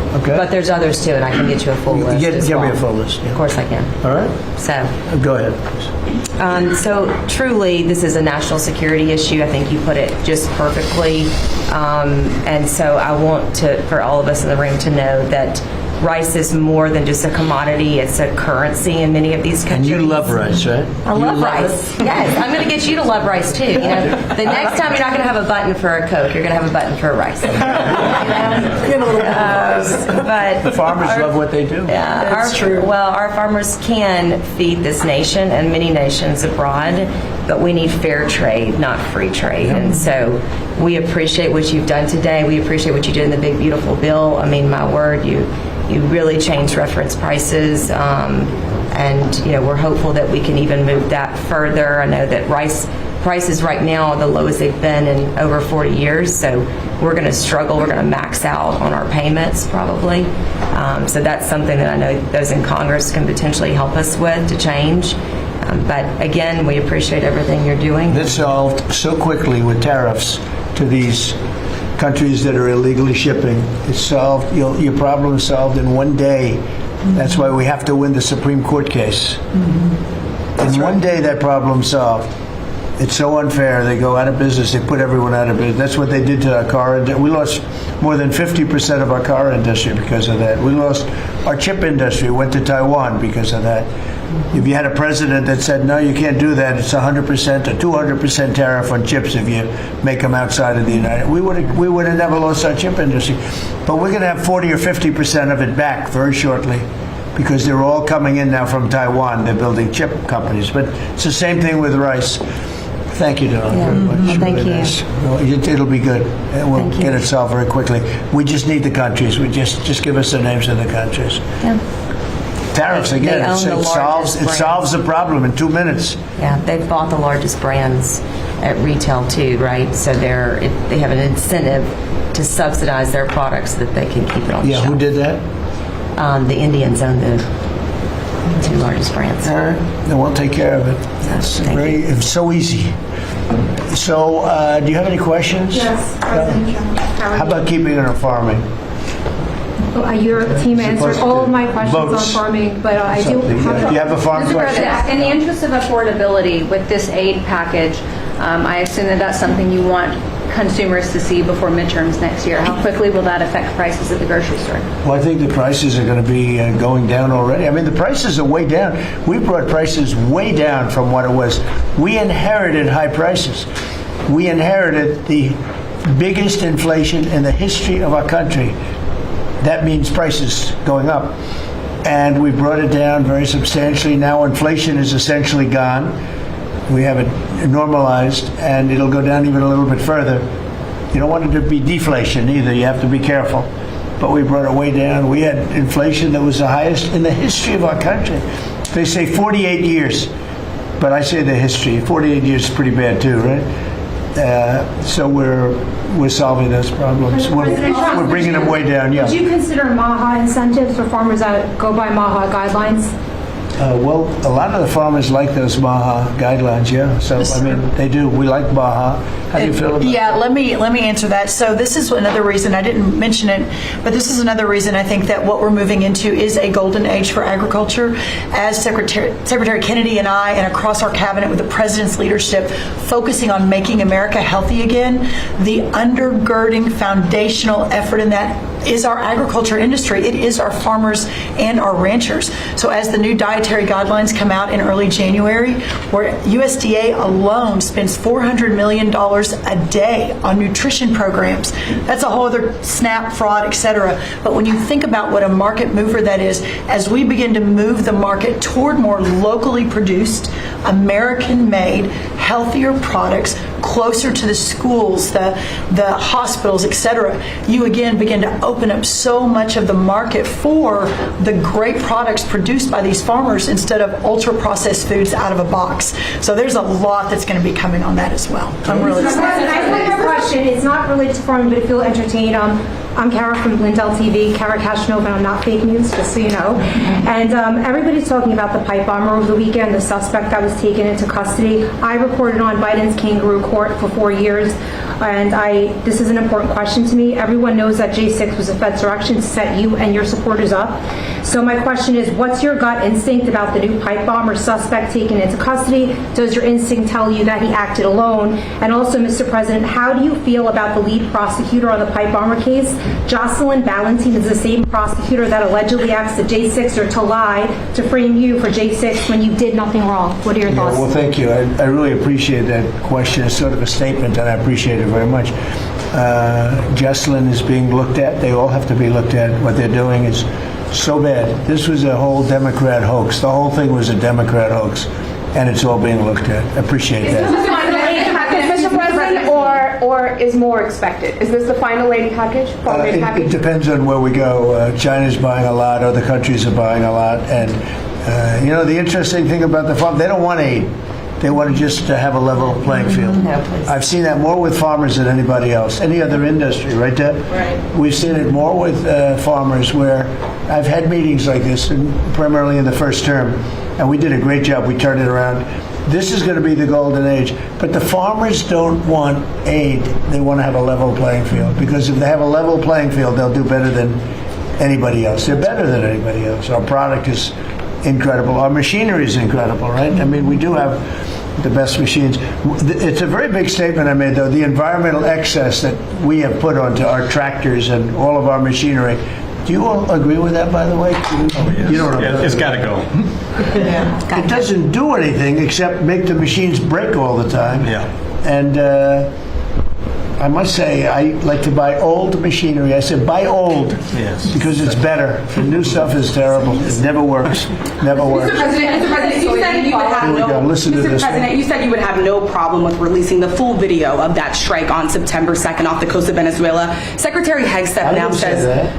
Okay. But there's others too, and I can get you a full list. Give as me well. a full list. Yeah. Of course I can. All right. So. Go ahead. Please. So truly, this is a national security issue. I think you put it just perfectly. And so I want for all of us in the room to know that rice is more than just a commodity. It's a currency in many of these And countries. you love rice, right? I love rice. Yes, I'm going to get you to love rice too. The next time you're not going to have a button for a Coke, you're going to have a button for a rice. But Farmers love what they do. that's true. Well, our farmers can feed this nation and many nations abroad, but we need fair trade, not free trade. And so we appreciate what you've done today. We appreciate what you did in the big, beautiful bill. I mean, my word, you really changed reference prices. And, we're hopeful that we can even move that further. I know that rice prices right now are the lowest they've been in over 40 years. So we're going to struggle. We're going to max out on our payments probably. So that's something that I know those in Congress can potentially help us with to change. But again, we appreciate everything you're doing. This solved so quickly with tariffs to these countries that are illegally shipping. It's solved. Your problem is solved in one day. That's why we have to win the Supreme Court case. In one day, that problem's solved. It's so unfair. They go out of business. They put everyone out of business. That's what they did to our car industry. We lost more than 50% of our car industry because of that. We lost our chip industry. Went to Taiwan because of that. If you had a president that said, no, you can't do that, it's 100% or 200% tariff on chips if you make them outside of the United States, we would have never lost our chip industry. But we're going to have 40 or 50% of it back very shortly because they're all coming in now from Taiwan. They're building chip companies. But it's the same thing with rice. Thank you, Dawn, very much. Well, thank Really you. nice. Well, it'll be good. And we'll Thank you. get it solved very quickly. We just need the countries. We just give us the names of the countries. Yeah. Tariffs, They again, own the it solves largest the problem in 2 minutes. Yeah, they've bought the largest brands at retail too, right? So they have an incentive to subsidize their products so that they can keep it on Yeah, shelf. who did that? The Indians own the two largest brands. All right, then we'll take care of it. It's so easy. So, do you have any questions? Yes, President Trump. How about keeping it on farming? Your team answered Supposed all of to my questions votes. on farming, but I do Something, have... yeah. Do you have a farm Mr. question? President, In the interest of affordability with this aid package, I assume that that's something you want consumers to see before midterms next year. How quickly will that affect prices at the grocery store? Well, I think the prices are going to be going down already. I mean, the prices are way down. We brought prices way down from what it was. We inherited high prices. We inherited the biggest inflation in the history of our country. That means prices going up. And we brought it down very substantially. Now inflation is essentially gone. We have it normalized, and it'll go down even a little bit further. You don't want it to be deflation either. You have to be careful. But we brought it way down. We had inflation that was the highest in the history of our country. They say 48 years, but I say the history. 48 years is pretty bad too, right? So we're solving those problems. We're bringing them way down, yeah. Would you consider MAHA incentives for farmers that go by MAHA guidelines? Well, a lot of the farmers like those MAHA guidelines, yeah. So, I mean, they do. We like MAHA. How do you feel about Yeah, that? let me answer that. So this is another reason, I didn't mention it, but this is another reason I think that what we're moving into is a golden age for agriculture. As Secretary Kennedy and I, and across our cabinet with the president's leadership, focusing on making America healthy again, the undergirding foundational effort in that is our agriculture industry. It is our farmers and our ranchers. So as the new dietary guidelines come out in early January, where USDA alone spends $400 million a day on nutrition programs, that's a whole other SNAP, fraud, etc. But when you think about what a market mover that is, as we begin to move the market toward more locally produced, American-made, healthier products closer to the schools, the hospitals, etc., you again begin to open up so much of the market for the great products produced by these farmers instead of ultra-processed foods out of a box. So there's a lot that's going to be coming on that as well. I'm really excited. I have a question. It's not related to farming, but if you'll entertain, I'm Kara from Lindell TV, Kara Cashnova, and I'm not fake news, just so you know. And everybody's talking about the pipe bomber over the weekend, the suspect that was taken into custody. I reported on Biden's kangaroo court for 4 years, and this is an important question to me. Everyone knows that J6 was a Fed's direction to set you and your supporters up. So my question is, what's your gut instinct about the new pipe bomber suspect taken into custody? Does your instinct tell you that he acted alone? And also, Mr. President, how do you feel about the lead prosecutor on the pipe bomber case? Jocelyn Ballantine is the same prosecutor that allegedly asked the J6er to lie to frame you for J6 when you did nothing wrong. What are your thoughts? Well, thank you. I really appreciate that question. It's sort of a statement, and I appreciate it very much. Jocelyn is being looked at. They all have to be looked at. What they're doing is so bad. This was a whole Democrat hoax. The whole thing was a Democrat hoax, and it's all being looked at. I appreciate that. Mr. President, or is more expected? Is this the final aid package? It depends on where we go. China's buying a lot. Other countries are buying a lot. And, the interesting thing about the farm, they don't want aid. They want just to have a level playing field. I've seen that more with farmers than anybody else, any other industry, right, Deb? Right. We've seen it more with farmers where I've had meetings like this, and primarily in the first term, and we did a great job. We turned it around. This is going to be the golden age. But the farmers don't want aid. They want to have a level playing field, because if they have a level playing field, they'll do better than anybody else. They're better than anybody else. Our product is incredible. Our machinery is incredible, right? I mean, we do have the best machines. It's a very big statement I made, though. The environmental excess that we have put onto our tractors and all of our machinery. Do you all agree with that, by the way? You don't know. It's got to go. It doesn't do anything except make the machines break all the time. Yeah. And I must say, I like to buy old machinery. I said buy old, Yes. because it's better. The new stuff is terrible. It never works. Never works. Mr. President, you said you would have Here we go. Listen to Mr. this President, one. you said you would have no problem with releasing the full video of that strike on September 2nd off the coast of Venezuela. Secretary Hegseth I now didn't say says that.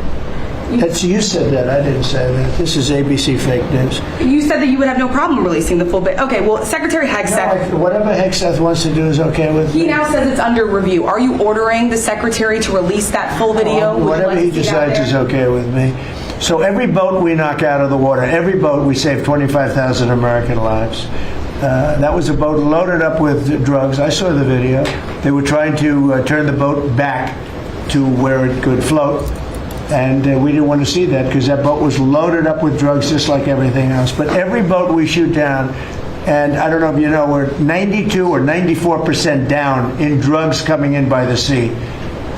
You said that. I didn't say that. This is ABC fake news. you said that you would have no problem releasing the full video. Okay, well, Secretary Hegseth. Whatever Hegseth wants to do is okay with me. He now says it's under review. Are you ordering the secretary to release that full video? Would you Whatever like he to see that decides there? is okay with me. So every boat we knock out of the water, every boat we save 25,000 American lives. That was a boat loaded up with drugs. I saw the video. They were trying to turn the boat back to where it could float. And we didn't want to see that, because that boat was loaded up with drugs just like everything else. But every boat we shoot down, and I don't know if you know, we're 92 or 94% down in drugs coming in by the sea.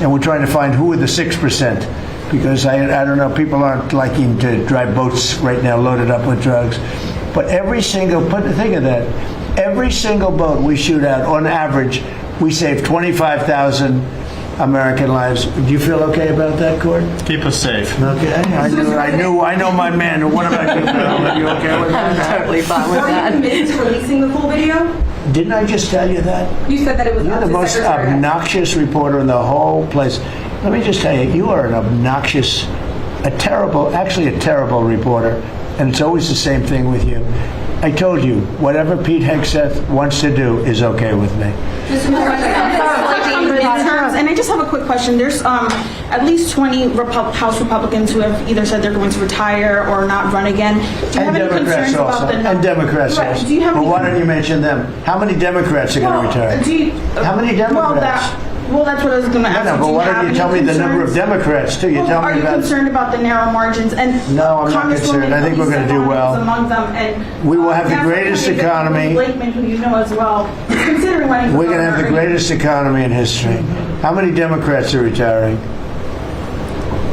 And we're trying to find who are the 6%, because I don't know, people aren't liking to drive boats right now loaded up with drugs. But every single, think of that, every single boat we shoot out, on average, we save 25,000 American lives. Do you feel okay about that, Court? Keep us safe. Okay, I know my man. What about you, Bill? Are you okay with that? Totally fine with that. Are you committed to releasing the full video? Didn't I just tell you that? You said that it was You're up the to most Secretary Hegseth. obnoxious reporter in the whole place. Let me just tell you, you are an obnoxious, actually a terrible reporter, and it's always the same thing with you. I told you, whatever Pete Hegseth wants to do is okay with me. And I just have a quick question. There's at least 20 House Republicans who have either said they're going to retire or not run again. Do you have any concerns about the And Democrats Right. also. Do you have Well, any why don't you mention them? How many Democrats are going to retire? How many Democrats? Well, that's what I was going to ask. No, you. but Do why have don't you any tell me the number of concerns? Democrats too? You Well, tell are me you about. concerned about the narrow margins? And No, I'm not Congresswoman concerned. I think we're going to do Elise well. Stefanik is among them, and We will have the National greatest Candidate economy. Blakeman, who you know as well, is considering running for We're going to have the governor. greatest economy in history. How many Democrats are retiring?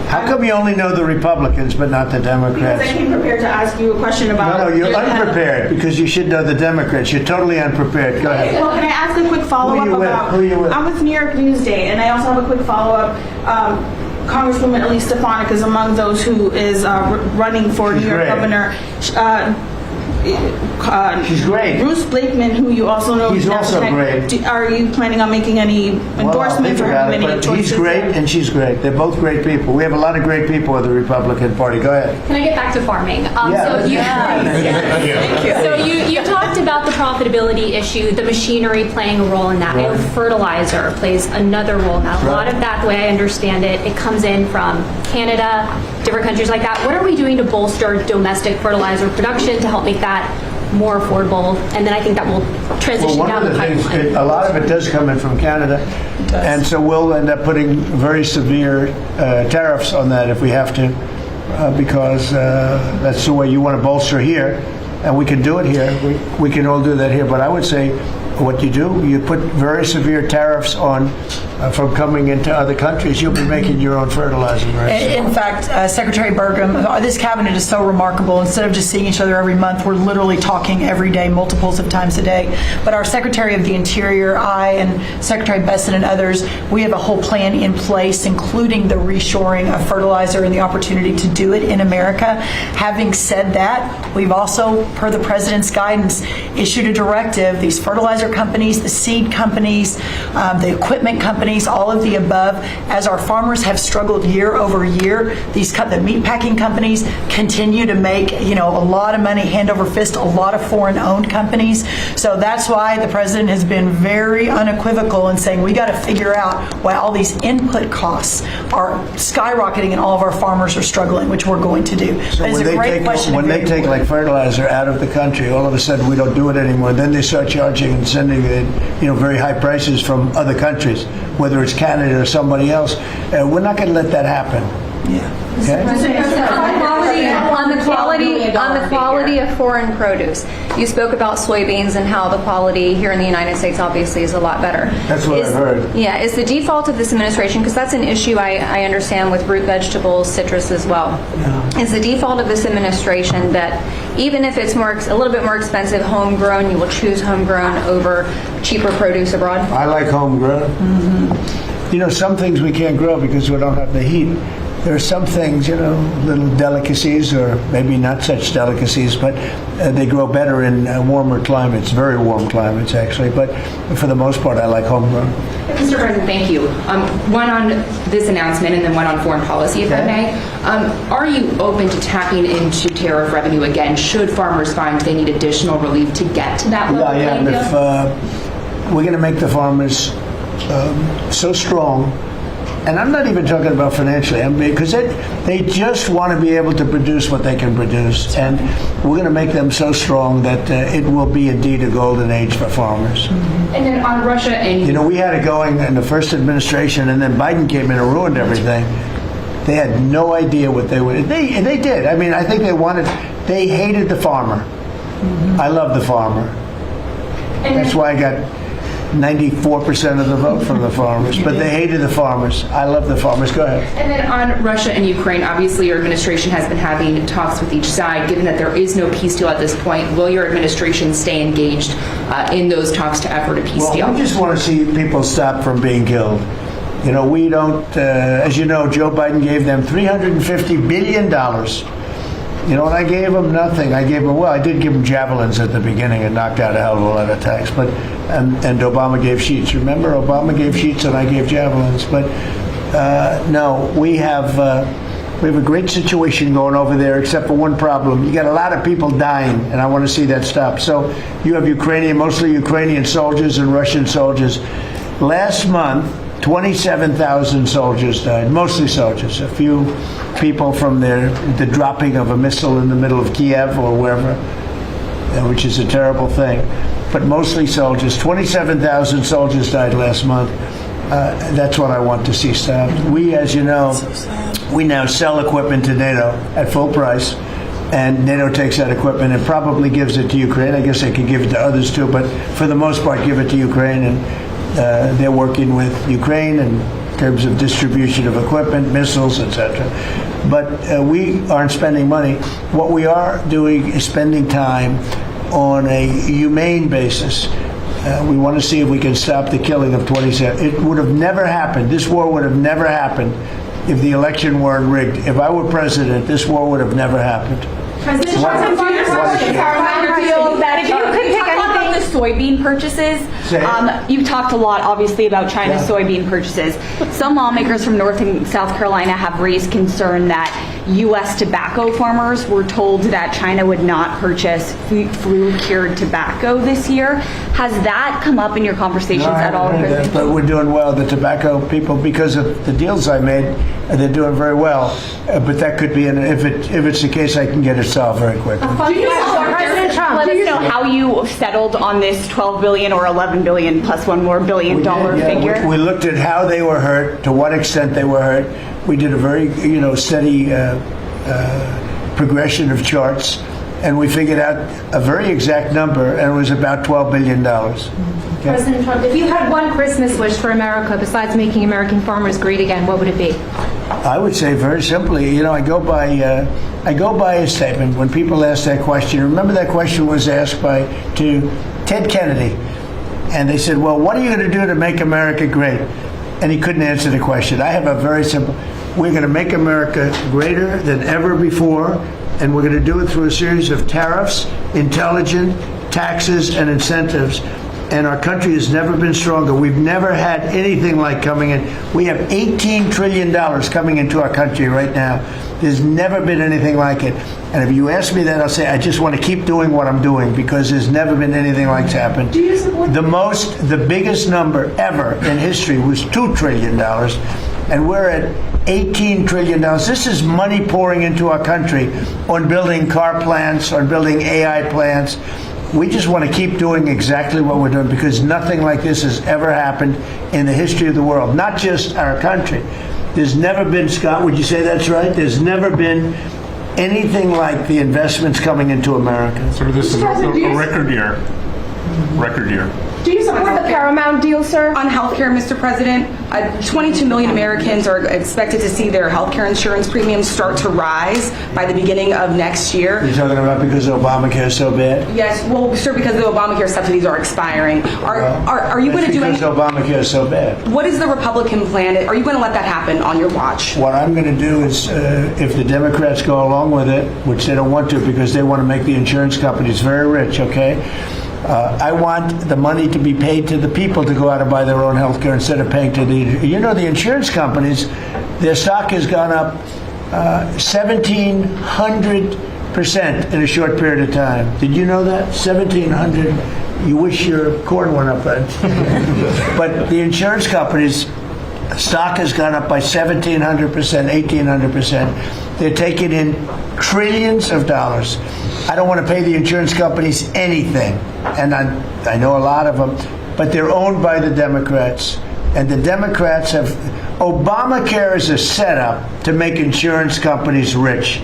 How come you only know the Republicans but not the Because Democrats? I came prepared to ask you a question about. No, you're your- unprepared because you should know the Democrats. You're totally unprepared. Go ahead. Well, can I ask a quick follow-up Who you with? about? Who you with? I'm with New York Newsday, and I also have a quick follow-up. Congresswoman Elise Stefanik is among those who is running for She's New York great. governor. She's great. Bruce Blakeman, who you also know. He's is now also connected. great. Are you planning on making any Well, I'll endorsements think or about having it, any but choices? he's great and she's great. They're both great people. We have a lot of great people in the Republican Party. Go ahead. Can I get back to farming? Yeah. So you talked about the profitability issue, the machinery playing a role in that. I know Right. fertilizer plays another role in that. A lot Right. of that, the way I understand it, it comes in from Canada, different countries like that. What are we doing to bolster domestic fertilizer production to help make that more affordable? And then I think that will Well, transition one down of the the things, pipeline. a lot of it does come in from Canada. And so we'll end up putting very severe tariffs on that if we have to, because that's the way you want to bolster here. And we can do it here. We can all do that here. But I would say what you do, you put very severe tariffs on from coming into other countries. You'll be making your own fertilizer. Right? In fact, Secretary Burgum, this cabinet is so remarkable. Instead of just seeing each other every month, we're literally talking every day, multiples of times a day. But our Secretary of the Interior, I, and Secretary Besson and others, we have a whole plan in place, including the reshoring of fertilizer and the opportunity to do it in America. Having said that, we've also, per the President's guidance, issued a directive. These fertilizer companies, the seed companies, the equipment companies, all of the above, as our farmers have struggled year over year, the meat packing companies continue to make, a lot of money hand over fist, a lot of foreign-owned companies. So that's why the President has been very unequivocal in saying we got to figure out why all these input costs are skyrocketing and all of our farmers are struggling, which we're going to do. So That is when a they great take question. when and they very take like important. fertilizer out of the country, all of a sudden we don't do it anymore. Then they start charging and sending it, very high prices from other countries, whether it's Canada or somebody else. We're not going to let that happen. Yeah. Okay? On the quality of foreign produce. You spoke about soybeans and how the quality here in the United States obviously is a lot better. That's what I've heard. Yeah, is the default of this administration, because that's an issue I understand with root vegetables, citrus as well. Is the default of this administration that even if it's a little bit more expensive homegrown, you will choose homegrown over cheaper produce abroad? I like homegrown. Some things we can't grow because we don't have the heat. There are some things, little delicacies, or maybe not such delicacies, but they grow better in warmer climates, very warm climates actually. But for the most part, I like homegrown. Mr. President, thank you. One on this announcement and then one on foreign policy, if I may. Are you open to tapping into tariff revenue again should farmers find they need additional relief to get to that level? Yeah, and if we're going to make the farmers so strong, and I'm not even talking about financially, because they just want to be able to produce what they can produce, and we're going to make them so strong that it will be indeed a golden age for farmers. And then on Russia and... We had it going in the first administration, and then Biden came in and ruined everything. They had no idea what they would. They did. I think they hated the farmer. I love the farmer. That's why I got 94% of the vote from the farmers, but they hated the farmers. I love the farmers. Go ahead. And then on Russia and Ukraine, obviously your administration has been having talks with each side. Given that there is no peace deal at this point, will your administration stay engaged in those talks to effort a peace deal? We just want to see people stop from being killed. We don't, as you know, Joe Biden gave them $350 billion. And I gave them nothing. I did give them javelins at the beginning and knocked out a hell of a lot of attacks. But and Obama gave sheets. Remember, Obama gave sheets and I gave javelins. But no, we have We have a great situation going over there, except for one problem. You got a lot of people dying, and I want to see that stop. So you have mostly Ukrainian soldiers and Russian soldiers. Last month, 27,000 soldiers died, mostly soldiers. A few people from the dropping of a missile in the middle of Kiev or wherever, which is a terrible thing. But mostly soldiers. 27,000 soldiers died last month. That's what I want to see stopped. We, as you know, we now sell equipment to NATO at full price, and NATO takes that equipment and probably gives it to Ukraine. I guess they could give it to others too, but for the most part, give it to Ukraine, and they're working with Ukraine in terms of distribution of equipment, missiles, etc. But we aren't spending money. What we are doing is spending time on a humane basis. We want to see if we can stop the killing of 27. It would have never happened. This war would have never happened if the election weren't rigged. If I were president, this war would have never happened. President Trump, if you could pick anything. The soybean purchases. You've talked a lot, obviously, about China's soybean purchases. Some lawmakers from North and South Carolina have raised concern that U.S. tobacco farmers were told that China would not purchase flu-cured tobacco this year. Has that come up in your conversations at all? But we're doing well. The tobacco people, because of the deals I made, they're doing very well. But that could be, if it's the case, I can get it solved very quickly. President Trump, let us know how you settled on this $12 billion or $11 billion plus one more billion dollar figure. We looked at how they were hurt, to what extent they were hurt. We did a very, steady progression of charts, and we figured out a very exact number, and it was about $12 billion. Okay? President Trump, if you had one Christmas wish for America besides making American farmers great again, what would it be? I would say very simply, I go by a statement when people ask that question. Remember that question was asked to Ted Kennedy, and they said, "Well, what are you going to do to make America great?" And he couldn't answer the question. I have a very simple. We're going to make America greater than ever before, and we're going to do it through a series of tariffs, intelligent taxes, and incentives. And our country has never been stronger. We've never had anything like coming in. We have $18 trillion coming into our country right now. There's never been anything like it. And if you ask me that, I'll say I just want to keep doing what I'm doing because there's never been anything like it's happened. Do you support the biggest number ever in history was $2 trillion, and we're at $18 trillion. This is money pouring into our country on building car plants, on building AI plants. We just want to keep doing exactly what we're doing because nothing like this has ever happened in the history of the world, not just our country. There's never been, Scott, would you say that's right? There's never been anything like the investments coming into America. So this is a record year. Record year. Do you support the Paramount deal, sir? On healthcare, Mr. President, 22 million Americans are expected to see their healthcare insurance premiums start to rise by the beginning of next year. You're talking about because Obamacare is so bad? Yes, well, sir, because the Obamacare subsidies are expiring. Are you going to do anything? Because Obamacare is so bad. What is the Republican plan? Are you going to let that happen on your watch? What I'm going to do is, if the Democrats go along with it, which they don't want to because they want to make the insurance companies very rich, okay? I want the money to be paid to the people to go out and buy their own health care instead of paying to the insurance companies, their stock has gone up 1,700% in a short period of time. Did you know that? 1,700. You wish your corn went up then. But the insurance companies, stock has gone up by 1,700%, 1,800%. They're taking in trillions of dollars. I don't want to pay the insurance companies anything, and I know a lot of them, but they're owned by the Democrats, and the Democrats have... Obamacare is a setup to make insurance companies rich,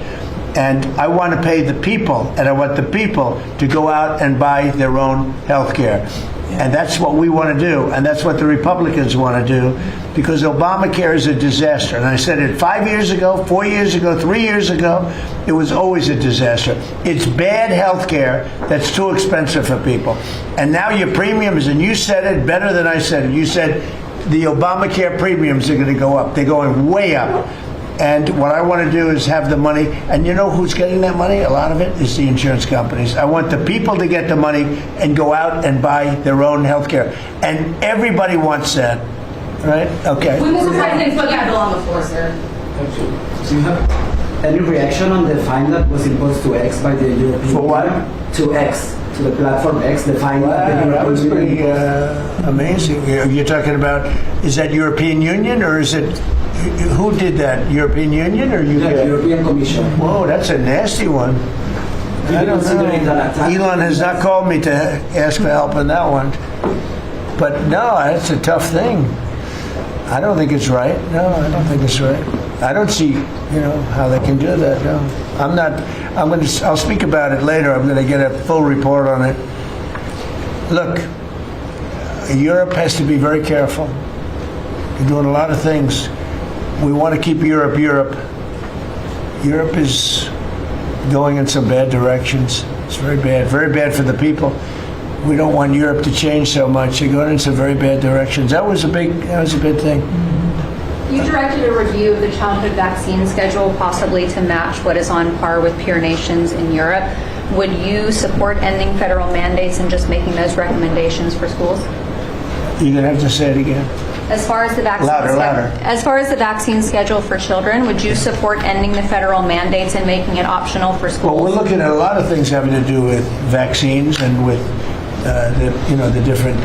and I want to pay the people, and I want the people to go out and buy their own health care. And that's what we want to do, and that's what the Republicans want to do, because Obamacare is a disaster. And I said it 5 years ago, 4 years ago, 3 years ago, it was always a disaster. It's bad health care that's too expensive for people. And now your premiums, and you said it better than I said it, you said the Obamacare premiums are going to go up. They're going way up. And what I want to do is have the money, and you know who's getting that money? A lot of it is the insurance companies. I want the people to get the money and go out and buy their own health care. And everybody wants that, right? Okay. When Mr. President put that bill on the floor, sir? Do you have any reaction on the fine that was imposed to X by the European For what? Union? To X, to the platform X, the fine that the That was European pretty Union imposed. amazing. You're talking about, is that European Union or is it, who did that? European Union or UK? The European Commission. Whoa, that's a nasty one. Do I you don't consider it an know. attack? Elon has not called me to ask for help on that one. But no, that's a tough thing. I don't think it's right. No, I don't think it's right. I don't see, how they can do that. No, I'm not. I'll speak about it later. I'm going to get a full report on it. Look, Europe has to be very careful. They're doing a lot of things. We want to keep Europe. Europe is going in some bad directions. It's very bad for the people. We don't want Europe to change so much. They're going in some very bad directions. That was a big thing. You directed a review of the childhood vaccine schedule, possibly to match what is on par with peer nations in Europe. Would you support ending federal mandates and just making those recommendations for schools? You're going to have to say it again. As far as the vaccine Louder. As far as the vaccine schedule for children, would you support ending the federal mandates and making it optional for schools? Well, we're looking at a lot of things having to do with vaccines and with the different.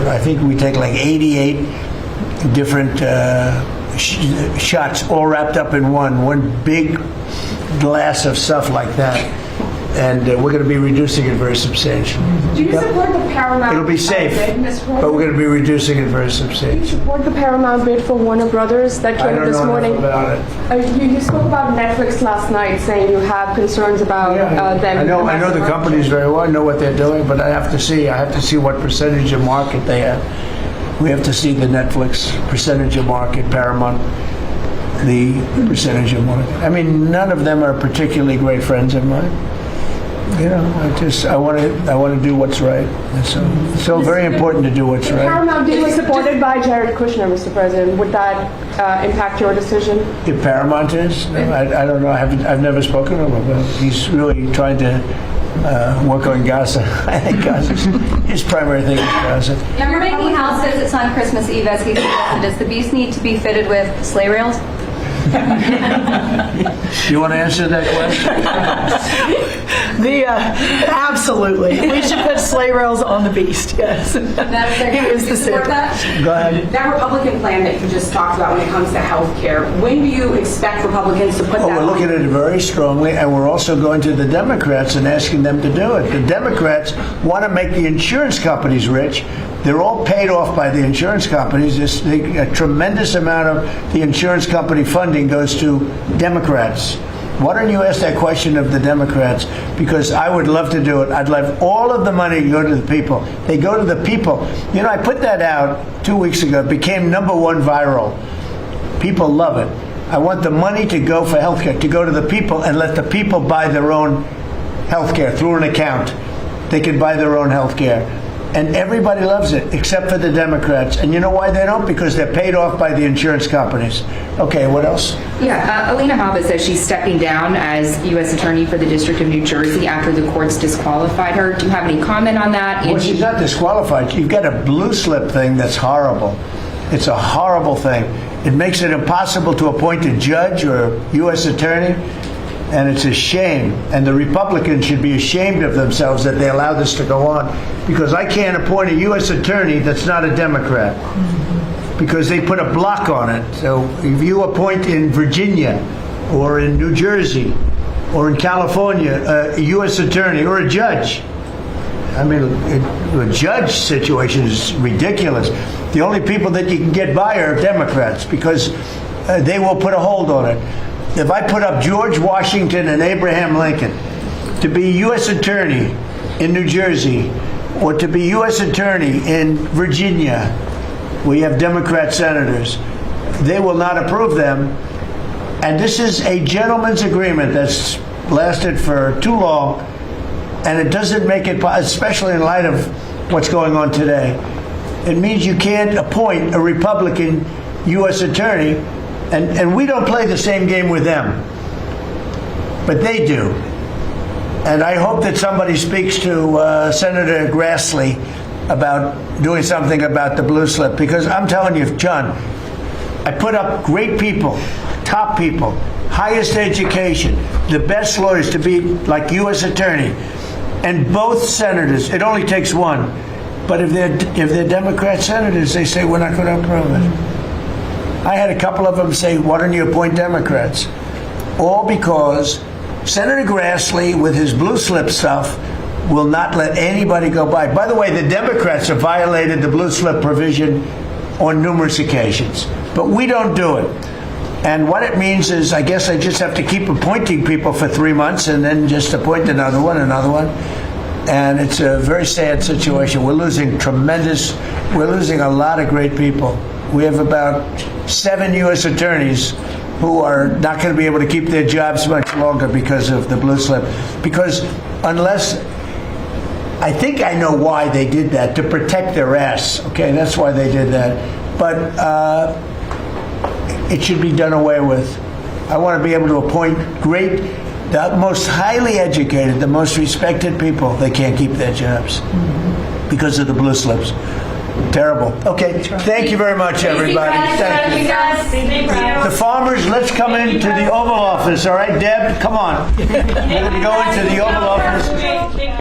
I think we take like 88 different shots, all wrapped up in one big glass of stuff like that, and we're going to be reducing it very substantially. Do you support the Paramount? It'll be safe, bid, Mr. President? but we're going to be reducing it very Do you substantially. support the Paramount bid for Warner Brothers that I came don't this know morning? enough about it. You spoke about Netflix last night, saying you have concerns about them. I know the companies very well. I know what they're doing, but I have to see what percentage of market they have. We have to see the Netflix percentage of market, Paramount, the percentage of market. I mean, none of them are particularly great friends of mine. I want to do what's right. And so very important to do what's The right. Paramount deal was supported by Jared Kushner, Mr. President. Would that impact your decision? If Paramount is, I don't know. I've never spoken to him about it. He's really trying to work on Gaza. I think his primary thing is Gaza. You're making house visits on Christmas Eve, as he suggested. Does the beast need to be fitted with sleigh rails? You want to answer that question? Absolutely. We should put sleigh rails on the beast, yes. It is the Support same. that? Go ahead. That Republican plan that you just talked about when it comes to health care, when do you expect Republicans to put that We're looking at it very strongly, and we're also going to the Democrats and asking them to do it. The Democrats want to make the insurance companies rich. They're all paid off by the insurance companies. A tremendous amount of the insurance company funding goes to Democrats. Why don't you ask that question of the Democrats? Because I would love to do it. I'd love all of the money to go to the people. They go to the people. I put that out 2 weeks ago. It became #1 viral. People love it. I want the money to go for healthcare, to go to the people and let the people buy their own healthcare through an account. They can buy their own healthcare. And everybody loves it, except for the Democrats. And you know why they don't? Because they're paid off by the insurance companies. Okay, what else? Yeah, Alina Habba says she's stepping down as U.S. Attorney for the District of New Jersey after the courts disqualified her. Do you have any comment on that? Well, she's not disqualified. You've got a blue slip thing that's horrible. It's a horrible thing. It makes it impossible to appoint a judge or a U.S. attorney, and it's a shame. And the Republicans should be ashamed of themselves that they allow this to go on, because I can't appoint a U.S. attorney that's not a Democrat, because they put a block on it. So if you appoint in Virginia or in New Jersey or in California a U.S. attorney or a judge, I mean, a judge situation is ridiculous. The only people that you can get by are Democrats, because they will put a hold on it. If I put up George Washington and Abraham Lincoln to be U.S. attorney in New Jersey or to be U.S. attorney in Virginia, we have Democrat senators, they will not approve them. And this is a gentleman's agreement that's lasted for too long, and it doesn't make it, especially in light of what's going on today, it means you can't appoint a Republican U.S. attorney, and we don't play the same game with them, but they do. And I hope that somebody speaks to Senator Grassley about doing something about the blue slip, because I'm telling you, John, I put up great people, top people, highest education, the best lawyers to be like U.S. attorney, and both senators, it only takes one, but if they're Democrat senators, they say, we're not going to approve it. I had a couple of them say, why don't you appoint Democrats? All because Senator Grassley, with his blue slip stuff, will not let anybody go by. By the way, the Democrats have violated the blue slip provision on numerous occasions, but we don't do it. And what it means is, I guess I just have to keep appointing people for 3 months and then just appoint another one. And it's a very sad situation. We're losing a lot of great people. We have about 7 U.S. attorneys who are not going to be able to keep their jobs much longer because of the blue slip. Because I think I know why they did that, to protect their ass. Okay, that's why they did that. But it should be done away with. I want to be able to appoint the most highly educated, the most respected people. They can't keep their jobs because of the blue slips. Terrible. Okay, thank you very much, everybody. Thank you. The farmers, let's come into the Oval Office, all right? Deb, come on. We're going to go into the Oval Office.